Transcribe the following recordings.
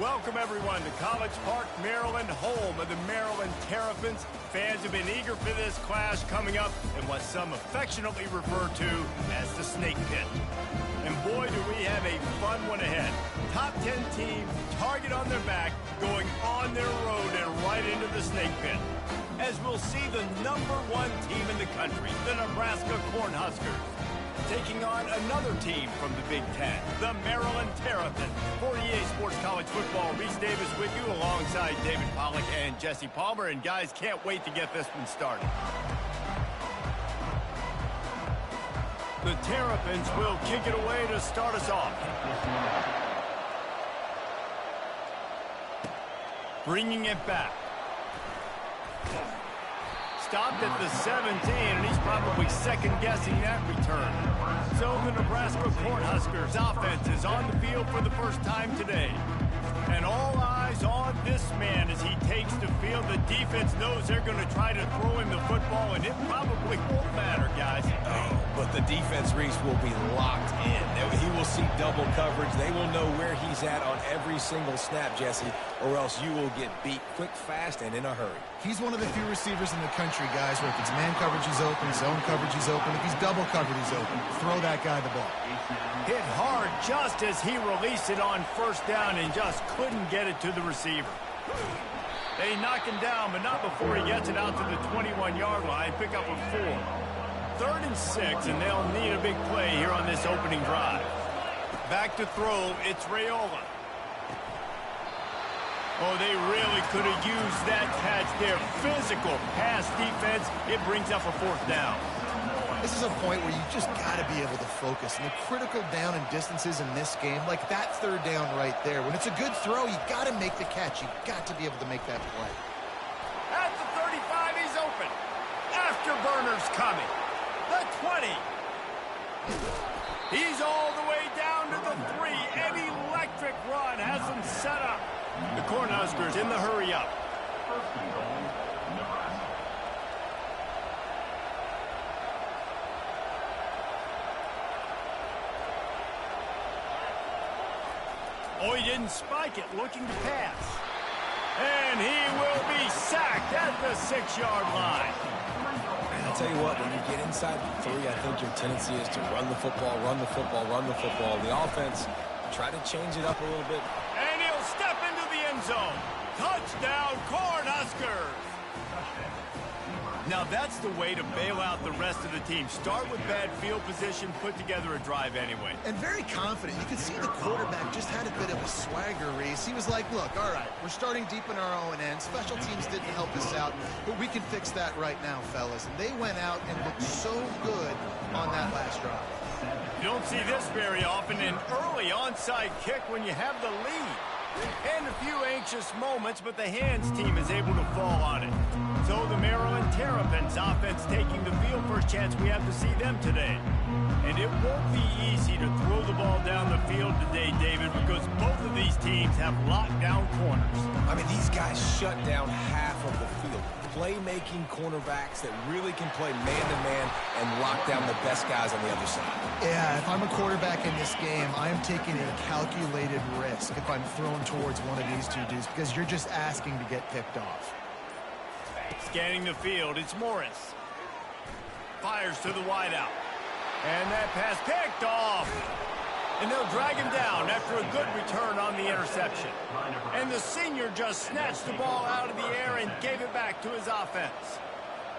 Welcome, everyone, to College Park, Maryland, home of the Maryland Terrapins. Fans have been eager for this clash coming up in what some affectionately refer to as the Snake Pit. And boy, do we have a fun one ahead. Top 10 team, target on their back, going on their road and right into the Snake Pit. As we'll see the #1 team in the country, the Nebraska Cornhuskers, taking on another team from the Big Ten, the Maryland Terrapins. For EA Sports College Football, Reese Davis with you alongside David Pollack and Jesse Palmer. And guys, can't wait to get this one started. The Terrapins will kick it away to start us off. Bringing it back. Stopped at the 17, and he's probably second-guessing that return. So the Nebraska Cornhuskers offense is on the field for the first time today. And all eyes on this man as he takes the field. The defense knows they're going to try to throw him the football, and it probably won't matter, guys. Oh, but the defense, Reese, will be locked in. He will see double coverage. They will know where he's at on every single snap, Jesse, or else you will get beat quick, fast, and in a hurry. He's one of the few receivers in the country, guys, where if it's man coverage, he's open, zone coverage, he's open. If he's double covered, he's open. Throw that guy the ball. Hit hard just as he released it on first down and just couldn't get it to the receiver. They knock him down, but not before he gets it out to the 21-yard line. Pick up a 4. 3rd and 6, and they'll need a big play here on this opening drive. Back to throw, it's Raiola. Oh, they really could have used that catch there. Physical pass defense. It brings up a 4th down. This is a point where you just got to be able to focus. And the critical down and distances in this game, like that 3rd down right there. When it's a good throw, you got to make the catch. You got to be able to make that play. At the 35, he's open. Afterburner's coming. The 20. He's all the way down to the 3. An electric run has him set up. The Cornhuskers in the hurry up. Oh, he didn't spike it, looking to pass. And he will be sacked at the 6-yard line. I'll tell you what, when you get inside the 3, I think your tendency is to run the football, run the football, run the football. The offense, try to change it up a little bit. And he'll step into the end zone. Touchdown, Cornhuskers! Now that's the way to bail out the rest of the team. Start with bad field position, put together a drive anyway. And very confident. You could see the quarterback just had a bit of a swagger, Reese. He was like, look, all right, we're starting deep in our own end. Special teams didn't help us out, but we can fix that right now, fellas. And they went out and looked so good on that last drive. You don't see this very often, an early onside kick when you have the lead. And a few anxious moments, but the hands team is able to fall on it. So the Maryland Terrapins offense taking the field. First chance we have to see them today. And it won't be easy to throw the ball down the field today, David, because both of these teams have locked down corners. I mean, these guys shut down half of the field. Playmaking cornerbacks that really can play man-to-man and lock down the best guys on the other side. Yeah, if I'm a quarterback in this game, I am taking a calculated risk if I'm thrown towards one of these two dudes, because you're just asking to get picked off. Scanning the field, it's Morris. Fires to the wideout. And that pass picked off. And they'll drag him down after a good return on the interception. And the senior just snatched the ball out of the air and gave it back to his offense.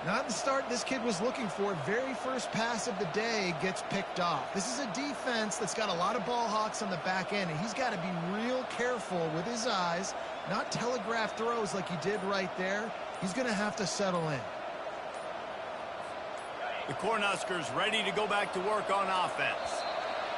Not the start this kid was looking for. Very first pass of the day gets picked off. This is a defense that's got a lot of ball hawks on the back end, and he's got to be real careful with his eyes, not telegraph throws like he did right there. He's going to have to settle in. The Cornhuskers ready to go back to work on offense.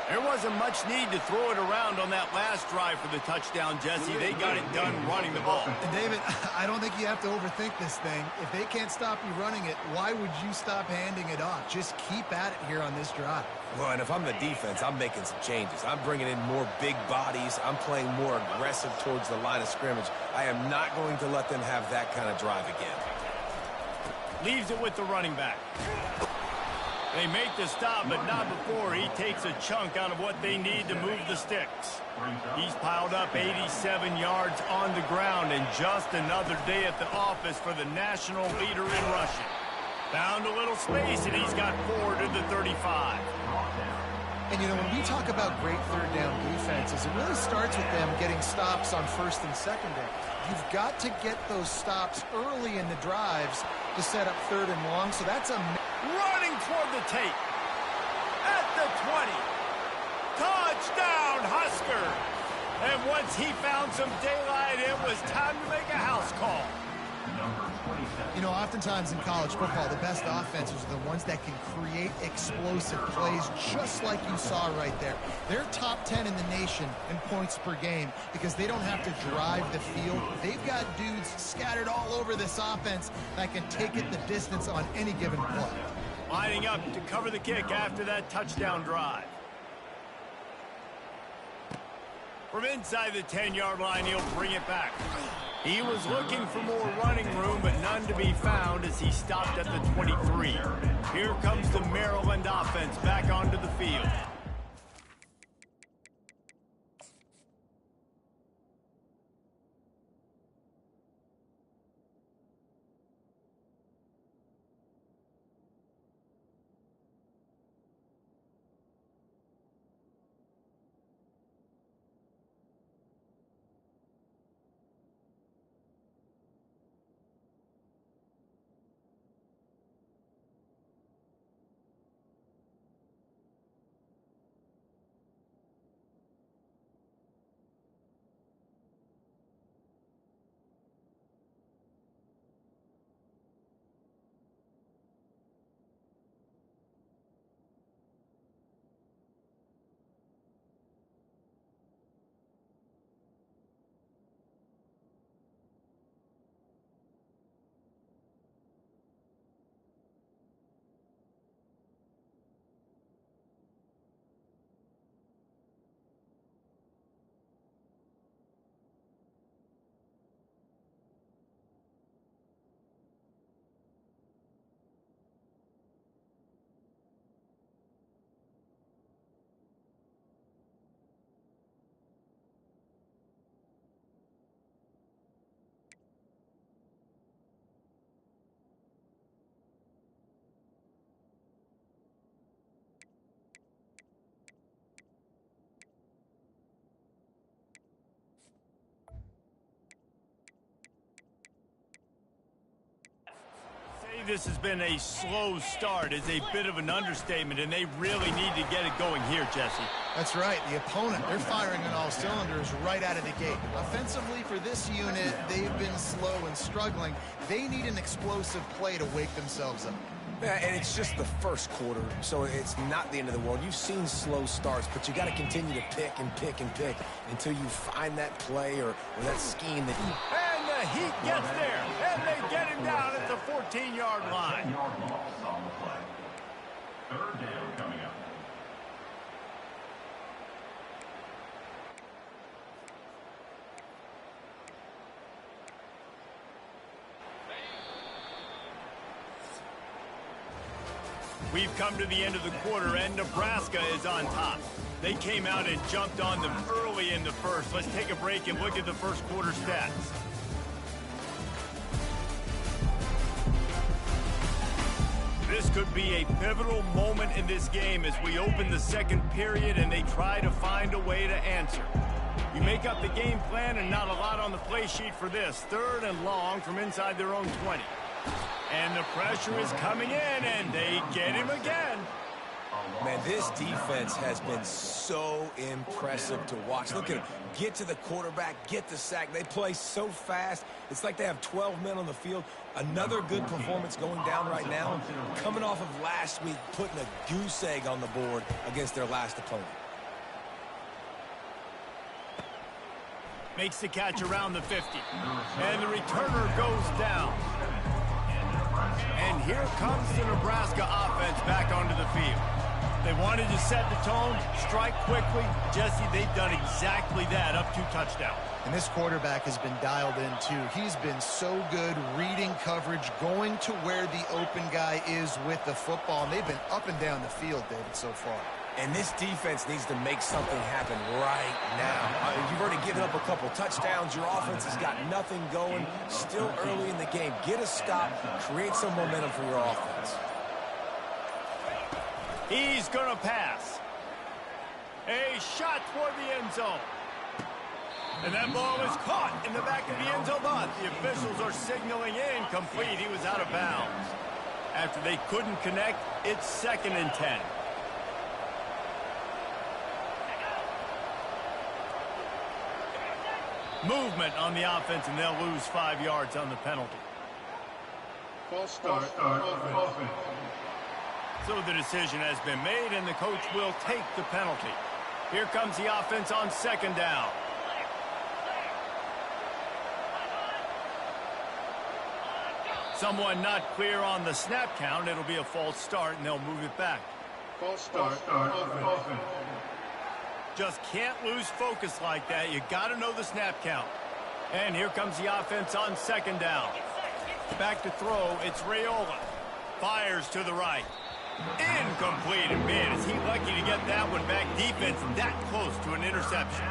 There wasn't much need to throw it around on that last drive for the touchdown, Jesse. They got it done running the ball. And David, I don't think you have to overthink this thing. If they can't stop you running it, why would you stop handing it off? Just keep at it here on this drive. Well, and if I'm the defense, I'm making some changes. I'm bringing in more big bodies. I'm playing more aggressive towards the line of scrimmage. I am not going to let them have that kind of drive again. Leaves it with the running back. They make the stop, but not before he takes a chunk out of what they need to move the sticks. He's piled up 87 yards on the ground, and just another day at the office for the national leader in rushing. Found a little space, and he's got 4 to the 35. And, you know, when we talk about great third down defenses, it really starts with them getting stops on first and second down. You've got to get those stops early in the drives to set up third and long, so that's a... Running toward the tape. At the 20. Touchdown, Husker! And once he found some daylight, it was time to make a house call. You know, oftentimes in college football, the best offenses are the ones that can create explosive plays, just like you saw right there. They're top 10 in the nation in points per game because they don't have to drive the field. They've got dudes scattered all over this offense that can take it the distance on any given play. Lining up to cover the kick after that touchdown drive. From inside the 10-yard line, he'll bring it back. He was looking for more running room, but none to be found as he stopped at the 23. Here comes the Maryland offense back onto the field. This has been a slow start is a bit of an understatement, and they really need to get it going here, Jesse. That's right. The opponent, they're firing on all cylinders right out of the gate. Offensively for this unit, they've been slow and struggling. They need an explosive play to wake themselves up. Yeah, and it's just the first quarter, so it's not the end of the world. You've seen slow starts, but you got to continue to pick and pick and pick until you find that play or that scheme that you... And the heat gets there, and they get him down at the 14-yard line. Third down coming up. We've come to the end of the quarter, and Nebraska is on top. They came out and jumped on them early in the first. Let's take a break and look at the first quarter stats. This could be a pivotal moment in this game as we open the second period and they try to find a way to answer. You make up the game plan and not a lot on the play sheet for this. Third and long from inside their own 20. And the pressure is coming in, and they get him again. Man, this defense has been so impressive to watch. Look at them. Get to the quarterback, get the sack. They play so fast. It's like they have 12 men on the field. Another good performance going down right now. Coming off of last week, putting a goose egg on the board against their last opponent. Makes the catch around the 50. And the returner goes down. And here comes the Nebraska offense back onto the field. They wanted to set the tone, strike quickly. Jesse, they've done exactly that, up 2 touchdowns. And this quarterback has been dialed in, too. He's been so good reading coverage, going to where the open guy is with the football. And they've been up and down the field, David, so far. And this defense needs to make something happen right now. You've already given up a couple touchdowns. Your offense has got nothing going. Still early in the game. Get a stop. Create some momentum for your offense. He's going to pass. A shot toward the end zone. And that ball is caught in the back of the end zone. But the officials are signaling incomplete. He was out of bounds. After they couldn't connect, it's 2nd and 10. Movement on the offense, and they'll lose 5 yards on the penalty. False start, offense. So the decision has been made, and the coach will take the penalty. Here comes the offense on 2nd down. Someone not clear on the snap count. It'll be a false start, and they'll move it back. False start, offense. Just can't lose focus like that. You got to know the snap count. And here comes the offense on 2nd down. Back to throw. It's Raiola. Fires to the right. Incomplete. And man, is he lucky to get that one back. Defense that close to an interception.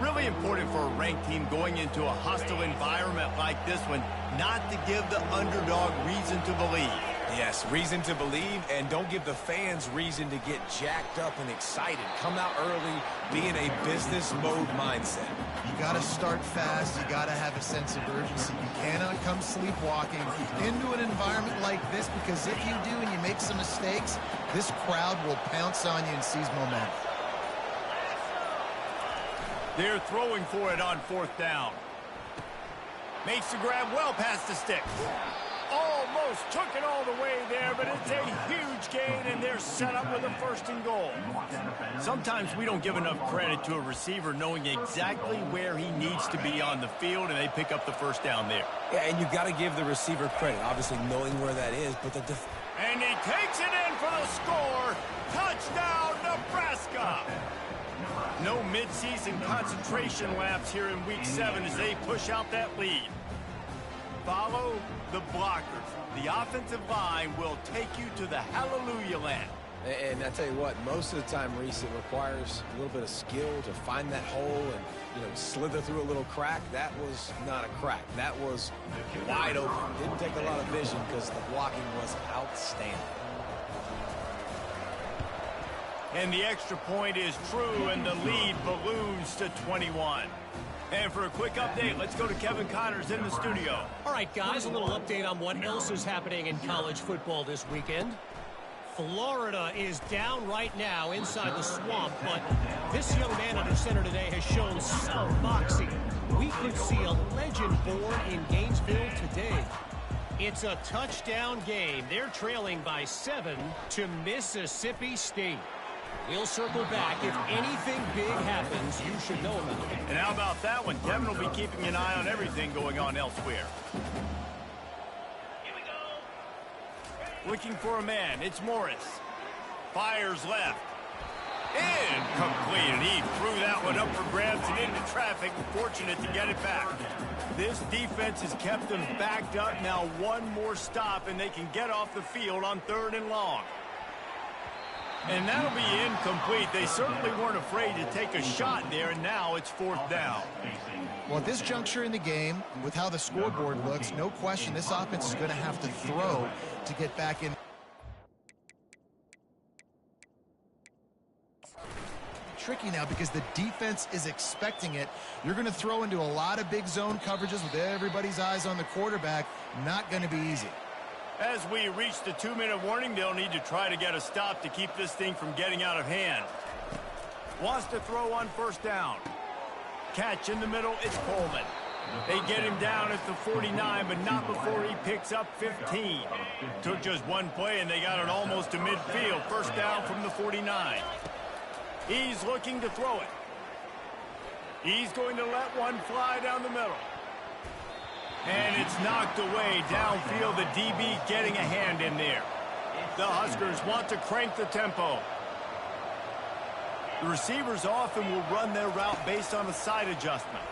Really important for a ranked team going into a hostile environment like this one, not to give the underdog reason to believe. Yes, reason to believe, and don't give the fans reason to get jacked up and excited. Come out early, be in a business mode mindset. You got to start fast. You got to have a sense of urgency. You cannot come sleepwalking into an environment like this, because if you do and you make some mistakes, this crowd will pounce on you and seize momentum. They're throwing for it on 4th down. Makes the grab well past the stick. Almost took it all the way there, but it's a huge gain, and they're set up with a 1st and goal. Sometimes we don't give enough credit to a receiver knowing exactly where he needs to be on the field, and they pick up the 1st down there. Yeah, and you've got to give the receiver credit, obviously knowing where that is, but and he takes it in for the score. Touchdown, Nebraska! No midseason concentration laps here in Week 7 as they push out that lead. Follow the blockers. The offensive line will take you to the hallelujah land. And I tell you what, most of the time, Reese, it requires a little bit of skill to find that hole and, slither through a little crack. That was not a crack. That was wide open. Didn't take a lot of vision because the blocking was outstanding. And the extra point is true, and the lead balloons to 21. And for a quick update, let's go to Kevin Connors in the studio. All right, guys, a little update on what else is happening in college football this weekend. Florida is down right now inside the swamp, but this young man under center today has shown some moxie. We could see a legend born in Gainesville today. It's a touchdown game. They're trailing by 7 to Mississippi State. We'll circle back. If anything big happens, you should know about it. And how about that one? Kevin will be keeping an eye on everything going on elsewhere. Here we go. Looking for a man. It's Morris. Fires left. Incomplete. And he threw that one up for grabs and into traffic. Fortunate to get it back. This defense has kept them backed up. Now one more stop, and they can get off the field on 3rd and long. And that'll be incomplete. They certainly weren't afraid to take a shot there, and now it's 4th down. Well, at this juncture in the game, with how the scoreboard looks, no question this offense is going to have to throw to get back in. Tricky now because the defense is expecting it. You're going to throw into a lot of big zone coverages with everybody's eyes on the quarterback. Not going to be easy. As we reach the 2-minute warning, they'll need to try to get a stop to keep this thing from getting out of hand. Wants to throw on 1st down. Catch in the middle, it's Coleman. They get him down at the 49, but not before he picks up 15. Took just one play, and they got it almost to midfield. 1st down from the 49. He's looking to throw it. He's going to let one fly down the middle. And it's knocked away downfield. The DB getting a hand in there. The Huskers want to crank the tempo. The receivers often will run their route based on a side adjustment.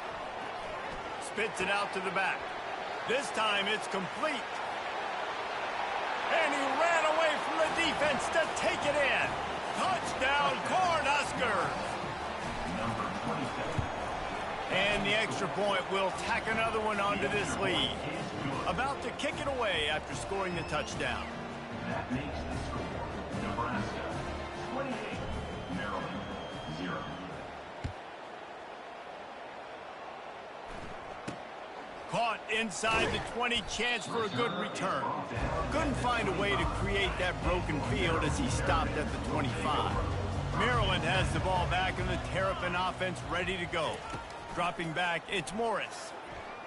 spits it out to the back. This time it's complete. And he ran away from the defense to take it in. Touchdown, Cornhuskers! And the extra point will tack another one onto this lead. About to kick it away after scoring the touchdown. That makes the score Nebraska 28, Maryland 0. Caught inside the 20, chance for a good return. Couldn't find a way to create that broken field as he stopped at the 25. Maryland has the ball back and the Terrapin offense ready to go. Dropping back, it's Morris.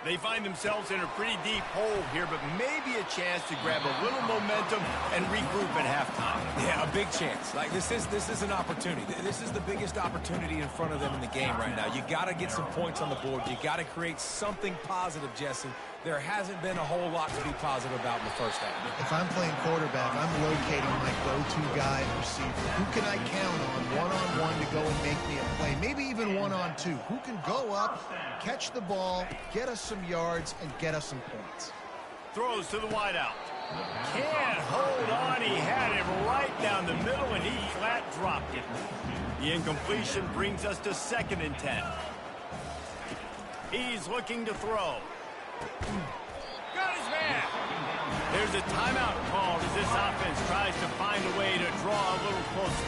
They find themselves in a pretty deep hole here, but maybe a chance to grab a little momentum and regroup at halftime. Yeah, a big chance. Like, this is an opportunity. This is the biggest opportunity in front of them in the game right now. You got to get some points on the board. You got to create something positive, Jesse. There hasn't been a whole lot to be positive about in the first half. If I'm playing quarterback, I'm locating my go-to guy and receiver. Who can I count on one-on-one to go and make me a play? Maybe even one-on-two. Who can go up, catch the ball, get us some yards, and get us some points? Throws to the wideout. Can't hold on. He had him right down the middle, and he flat dropped it. The incompletion brings us to 2nd and 10. He's looking to throw. Got his man. There's a timeout called as this offense tries to find a way to draw a little closer.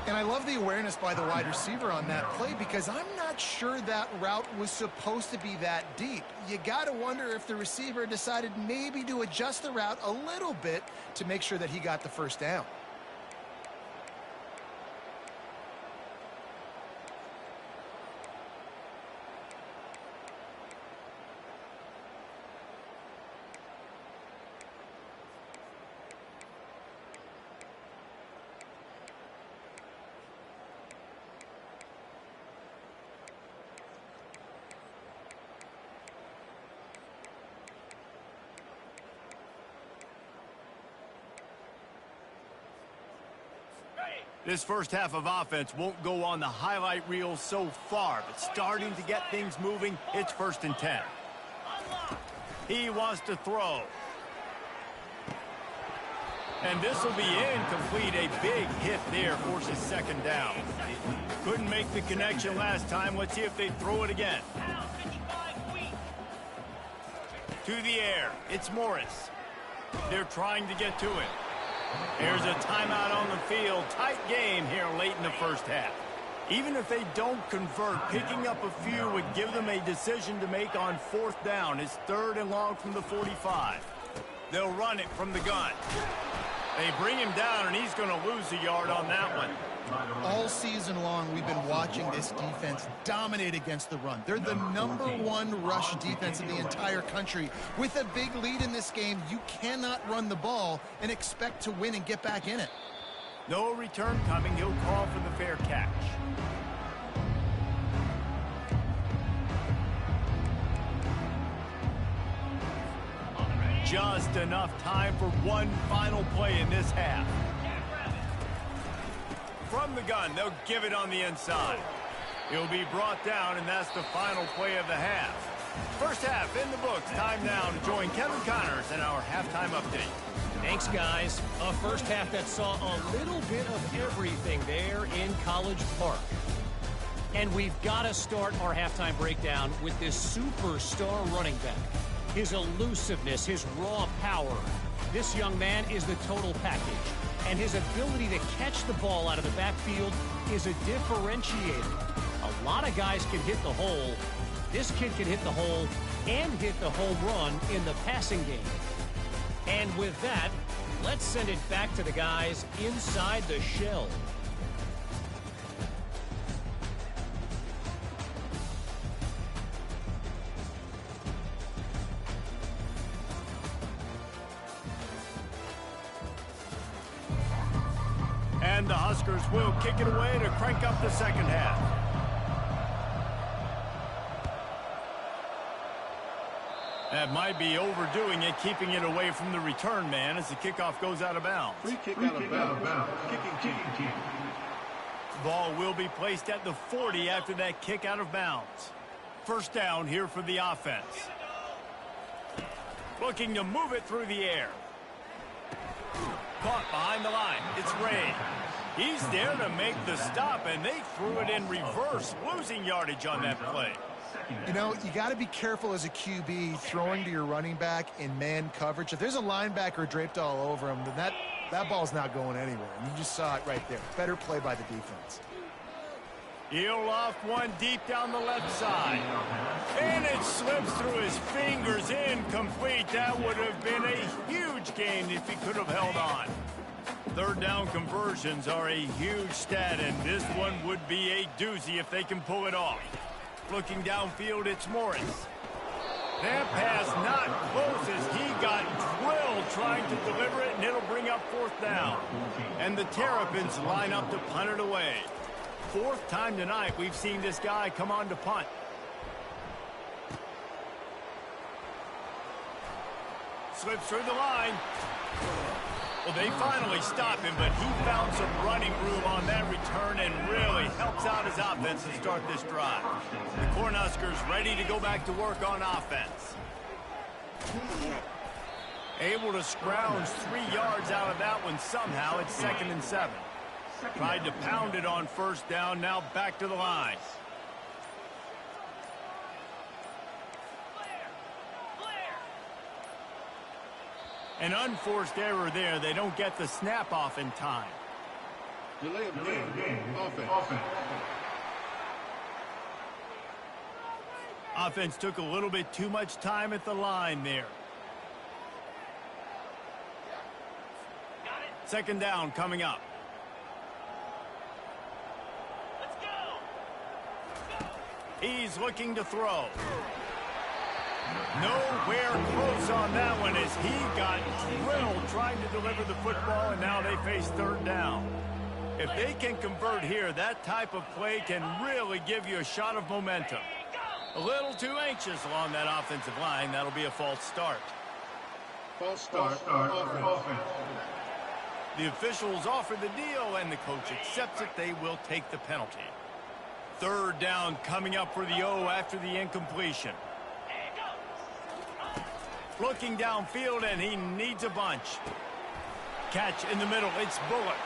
And I love the awareness by the wide receiver on that play because I'm not sure that route was supposed to be that deep. You got to wonder if the receiver decided maybe to adjust the route a little bit to make sure that he got the first down. This first half of offense won't go on the highlight reel so far, but starting to get things moving, it's 1st and 10. He wants to throw. And this will be incomplete. A big hit there forces 2nd down. Couldn't make the connection last time. Let's see if they throw it again. To the air. It's Morris. They're trying to get to it. Here's a timeout on the field. Tight game here late in the first half. Even if they don't convert, picking up a few would give them a decision to make on 4th down. It's 3rd and long from the 45. They'll run it from the gun. They bring him down, and he's going to lose a yard on that one. All season long, we've been watching this defense dominate against the run. They're the #1 rush defense in the entire country. With a big lead in this game, you cannot run the ball and expect to win and get back in it. No return coming. He'll call for the fair catch. Just enough time for one final play in this half. From the gun, they'll give it on the inside. He'll be brought down, and that's the final play of the half. First half in the books. Time now to join Kevin Connors in our halftime update. Thanks, guys. A first half that saw a little bit of everything there in College Park. And we've got to start our halftime breakdown with this superstar running back. His elusiveness, his raw power. This young man is the total package. And his ability to catch the ball out of the backfield is a differentiator. A lot of guys can hit the hole. This kid can hit the hole and hit the home run in the passing game. And with that, let's send it back to the guys inside the shell. And the Huskers will kick it away to crank up the second half. That might be overdoing it, keeping it away from the return man as the kickoff goes out of bounds. Free kick out of bounds. Kicking team. Ball will be placed at the 40 after that kick out of bounds. First down here for the offense. Looking to move it through the air. Caught behind the line. It's Ray. He's there to make the stop, and they threw it in reverse, losing yardage on that play. You know, you got to be careful as a QB throwing to your running back in man coverage. If there's a linebacker draped all over him, then that ball's not going anywhere. And you just saw it right there. Better play by the defense. He'll loft one deep down the left side. And it slips through his fingers, incomplete. That would have been a huge gain if he could have held on. Third down conversions are a huge stat, and this one would be a doozy if they can pull it off. Looking downfield, it's Morris. That pass not close as he got drilled trying to deliver it, and it'll bring up fourth down. And the Terrapins line up to punt it away. Fourth time tonight we've seen this guy come on to punt. Slips through the line. Well, they finally stop him, but he found some running room on that return and really helps out his offense to start this drive. The Cornhuskers ready to go back to work on offense. Able to scrounge 3 yards out of that one somehow. It's 2nd and 7. Tried to pound it on first down, now back to the line. An unforced error there. They don't get the snap off in time. Delay of game. Offense. Offense took a little bit too much time at the line there. Second down coming up. He's looking to throw. Nowhere close on that one as he got drilled trying to deliver the football, and now they face third down. If they can convert here, that type of play can really give you a shot of momentum. A little too anxious along that offensive line. That'll be a false start. False start. Offense. The officials offer the deal, and the coach accepts it. They will take the penalty. Third down coming up for the O after the incompletion. Looking downfield, and he needs a bunch. Catch in the middle. It's Bullock.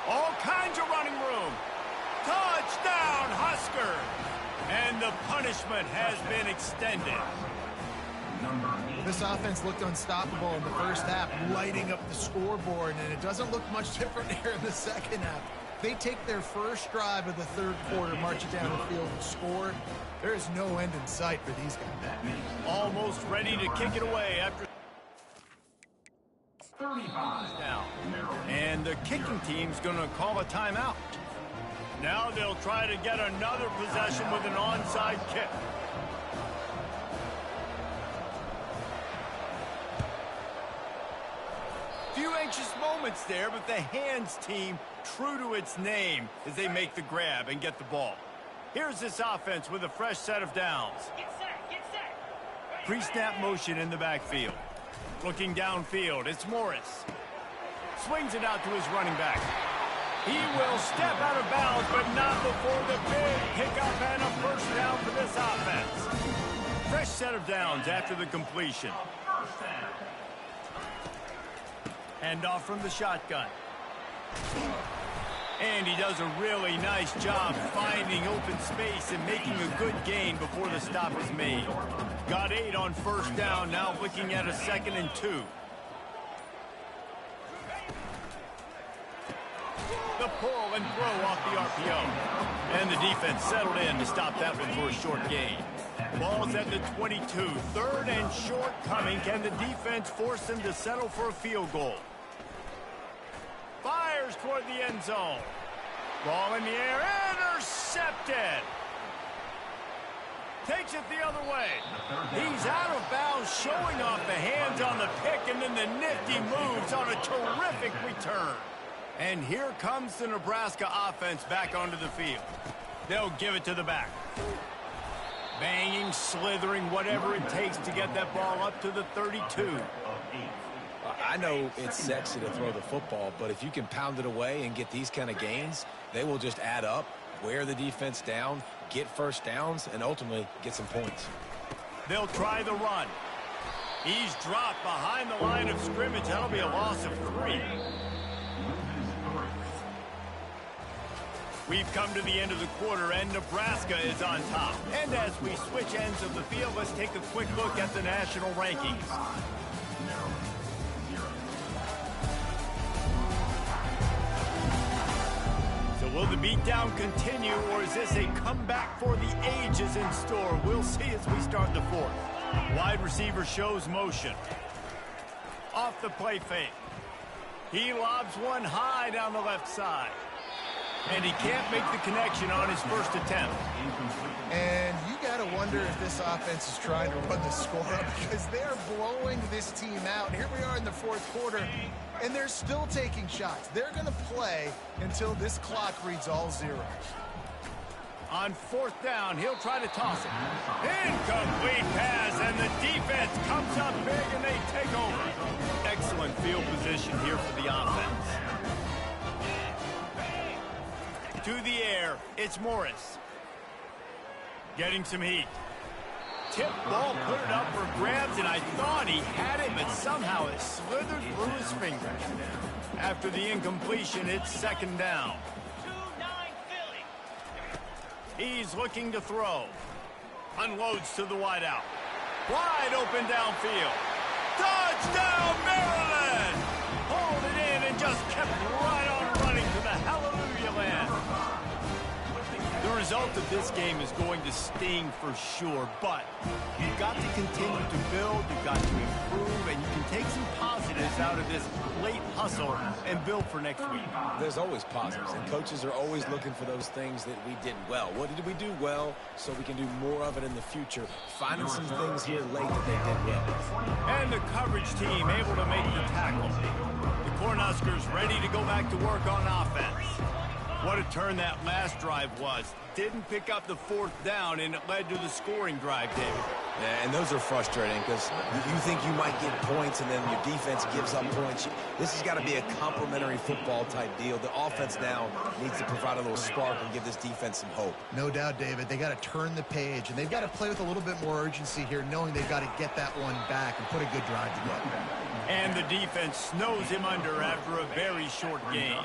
All kinds of running room. Touchdown, Husker! And the punishment has been extended. This offense looked unstoppable in the first half, lighting up the scoreboard, and it doesn't look much different here in the second half. They take their first drive of the third quarter, march it down the field, and score. There is no end in sight for these guys. Almost ready to kick it away after 35 down. And the kicking team's going to call a timeout. Now they'll try to get another possession with an onside kick. Few anxious moments there, but the hands team true to its name as they make the grab and get the ball. Here's this offense with a fresh set of downs. Get set. Pre-snap motion in the backfield. Looking downfield, it's Morris. Swings it out to his running back. He will step out of bounds, but not before the big pickup and a first down for this offense. Fresh set of downs after the completion. Hand off from the shotgun. And he does a really nice job finding open space and making a good gain before the stop is made. Got 8 on first down, now looking at a 2nd and 2. The pull and throw off the RPO. And the defense settled in to stop that one for a short gain. Ball's at the 22. 3rd and short coming. Can the defense force them to settle for a field goal? Fires toward the end zone. Ball in the air. Intercepted. Takes it the other way. He's out of bounds, showing off the hands on the pick, and then the nifty moves on a terrific return. And here comes the Nebraska offense back onto the field. They'll give it to the back. Banging, slithering, whatever it takes to get that ball up to the 32. I know it's sexy to throw the football, but if you can pound it away and get these kind of gains, they will just add up. wear the defense down, get first downs, and ultimately get some points. They'll try the run. He's dropped behind the line of scrimmage. That'll be a loss of 3. We've come to the end of the quarter, and Nebraska is on top. And as we switch ends of the field, let's take a quick look at the national rankings. So will the beatdown continue, or is this a comeback for the ages in store? We'll see as we start the fourth. Wide receiver shows motion. Off the play fake. He lobs one high down the left side. And he can't make the connection on his first attempt. And you got to wonder if this offense is trying to run the score up, because they're blowing this team out. Here we are in the fourth quarter, and they're still taking shots. They're going to play until this clock reads all 0. On fourth down, he'll try to toss it. Incomplete pass, and the defense comes up big, and they take over. Excellent field position here for the offense. To the air, it's Morris. Getting some heat. Tip ball, put it up for grabs, and I thought he had it, but somehow it slithered through his fingers. After the incompletion, it's second down. 2-9 Philly. He's looking to throw. Unloads to the wideout. Wide open downfield. Touchdown, Maryland! Hauled it in and just kept right on running to the hallelujah land. The result of this game is going to sting for sure, but you've got to continue to build, you've got to improve, and you can take some positives out of this late hustle and build for next week. There's always positives, and coaches are always looking for those things that we did well. What did we do well so we can do more of it in the future? Finding some things here late that they did well. And the coverage team able to make the tackle. The Cornhuskers ready to go back to work on offense. What a turn that last drive was. Didn't pick up the fourth down, and it led to the scoring drive, David. Yeah, and those are frustrating because you think you might get points, and then your defense gives up points. This has got to be a complementary football type deal. The offense now needs to provide a little spark and give this defense some hope. No doubt, David. They got to turn the page, and they've got to play with a little bit more urgency here, knowing they've got to get that one back and put a good drive together. And the defense snows him under after a very short game.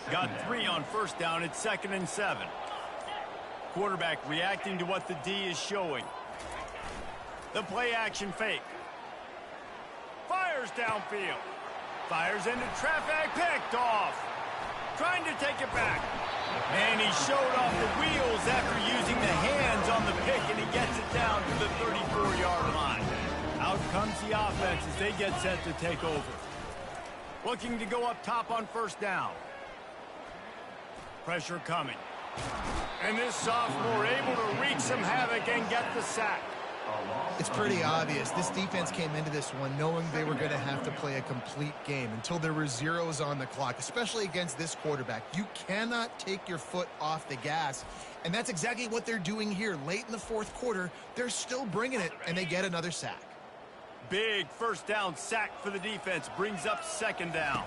Got 3 on first down. It's 2nd and 7. Quarterback reacting to what the D is showing. The play action fake. Fires downfield. Fires into traffic. Picked off. Trying to take it back. And he showed off the wheels after using the hands on the pick, and he gets it down to the 34-yard line. Out comes the offense as they get set to take over. Looking to go up top on first down. Pressure coming. And this sophomore able to wreak some havoc and get the sack. It's pretty obvious. This defense came into this one knowing they were going to have to play a complete game until there were zeros on the clock, especially against this quarterback. You cannot take your foot off the gas, and that's exactly what they're doing here. Late in the fourth quarter, they're still bringing it, and they get another sack. Big first down sack for the defense. Brings up second down.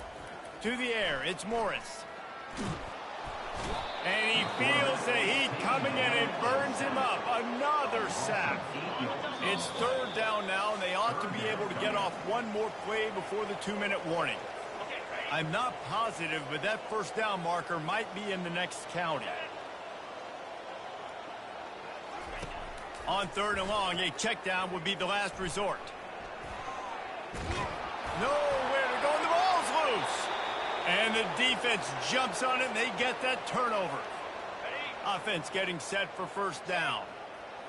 To the air, it's Morris. And he feels the heat coming in and burns him up. Another sack. It's third down now, and they ought to be able to get off one more play before the 2-minute warning. I'm not positive, but that first down marker might be in the next county. On third and long, a check down would be the last resort. Nowhere to go, and the ball's loose. And the defense jumps on it, and they get that turnover. Offense getting set for first down.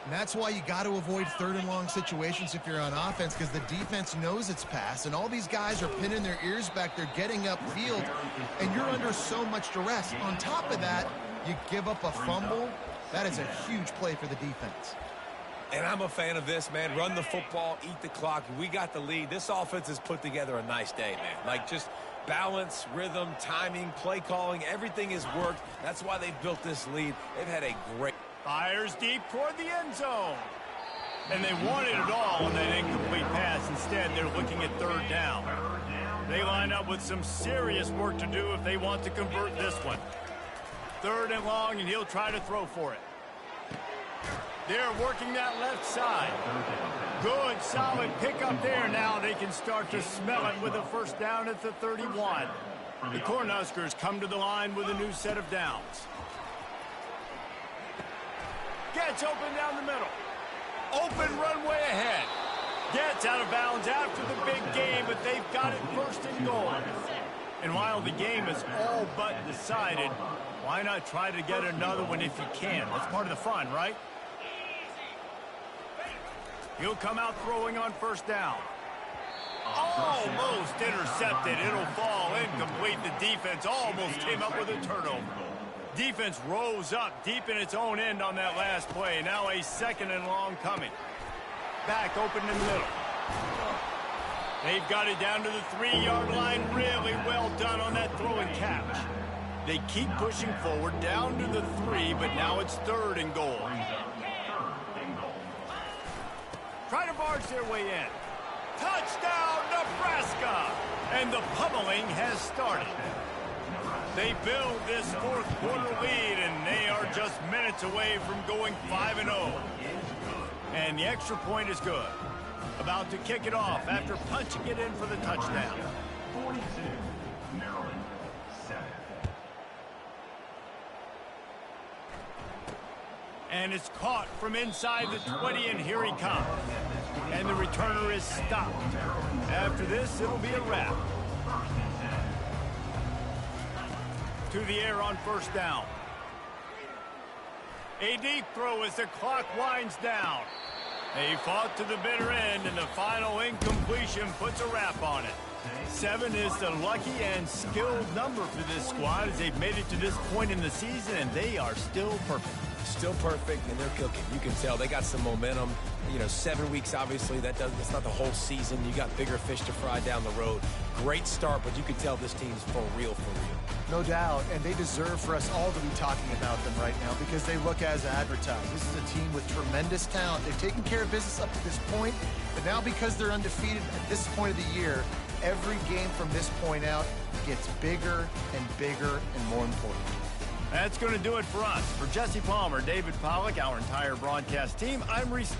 And that's why you got to avoid third and long situations if you're on offense, because the defense knows it's pass, and all these guys are pinning their ears back. They're getting upfield, and you're under so much duress. On top of that, you give up a fumble. That is a huge play for the defense. And I'm a fan of this, man. Run the football, eat the clock. We got the lead. This offense has put together a nice day, man. Like, just balance, rhythm, timing, play calling, everything has worked. That's why they've built this lead. They've had a great... Fires deep toward the end zone. And they wanted it all on that incomplete pass. Instead, they're looking at third down. They line up with some serious work to do if they want to convert this one. 3rd and long, and he'll try to throw for it. They're working that left side. Good, solid pickup there. Now they can start to smell it with a first down at the 31. The Cornhuskers come to the line with a new set of downs. Gets open down the middle. Open runway ahead. Gets out of bounds after the big game, but they've got it 1st and goal. And while the game is all but decided, why not try to get another one if you can? That's part of the fun, right? He'll come out throwing on 1st down. Almost intercepted. It'll fall incomplete. The defense almost came up with a turnover. Defense rose up deep in its own end on that last play. Now a 2nd and long coming. Back open in the middle. They've got it down to the 3-yard line. Really well done on that throw and catch. They keep pushing forward down to the 3, but now it's 3rd and goal. Try to barge their way in. Touchdown, Nebraska! And the pummeling has started. They build this 4th quarter lead, and they are just minutes away from going 5-0. And the extra point is good. About to kick it off after punching it in for the touchdown. 42, Maryland, 7. And it's caught from inside the 20, and here he comes. And the returner is stopped. After this, it'll be a wrap. To the air on 1st down. A deep throw as the clock winds down. They fought to the bitter end, and the final incompletion puts a wrap on it. 7 is the lucky and skilled number for this squad as they've made it to this point in the season, and they are still perfect. Still perfect, and they're cooking. You can tell they got some momentum. You know, 7 weeks, obviously, that's not the whole season. You got bigger fish to fry down the road. Great start, but you can tell this team's for real, for real. No doubt, and they deserve for us all to be talking about them right now because they look as advertised. This is a team with tremendous talent. They've taken care of business up to this point, but now because they're undefeated at this point of the year, every game from this point out gets bigger and bigger and more important. That's going to do it for us. For Jesse Palmer, David Pollack, our entire broadcast team, I'm Reese.